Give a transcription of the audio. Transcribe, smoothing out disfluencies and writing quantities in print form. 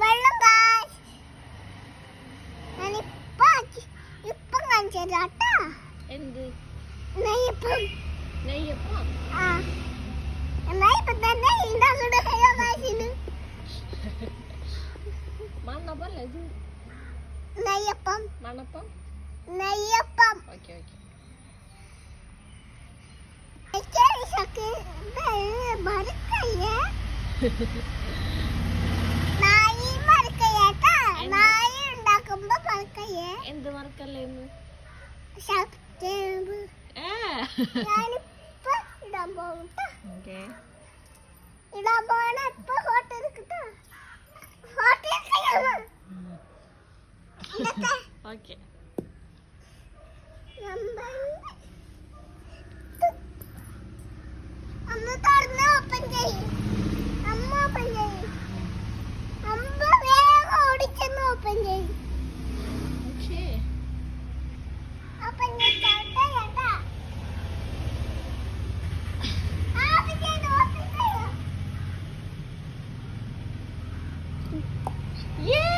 വെള്ളം ഗായ്സ്. ഇപ്പം കാണിച്ചു തരാട്ടാ. എന്ത് നെയ്യപ്പം. നെയ്യപ്പം? ആ നെയ്യപ്പം തന്നെ ഉണ്ടാക്കുന്നത്. ഹലോ ഗായ്സിന് മണ്ണപ്പല്ലേ ഇത്? നെയ്യപ്പം. മണ്ണപ്പം? നെയ്യപ്പം. Okay okay. എന്ത് മറക്കല്ലേന്ന്? ഇടാൻ പോകും. ഓക്കെ ഇടാൻ പോകണ ഇപ്പൊ ഫോട്ടോ എടുക്കട്ടോ. Photo okay. അമ്മ തുറന്ന് ഓപ്പൺ ചെയ്യും. അമ്മ ഓപ്പൺ ചെയ്യും. അമ്മ വേഗം ഓടിച്ചെന്ന് ഓപ്പൺ ചെയ്യും. ഓക്കെ. ഓപ്പൺ ചെയ്താ കേട്ടാ. ഓപ്പൺ ചെയ്ത് ഓപ്പൺ ചെയ്യോ. യേ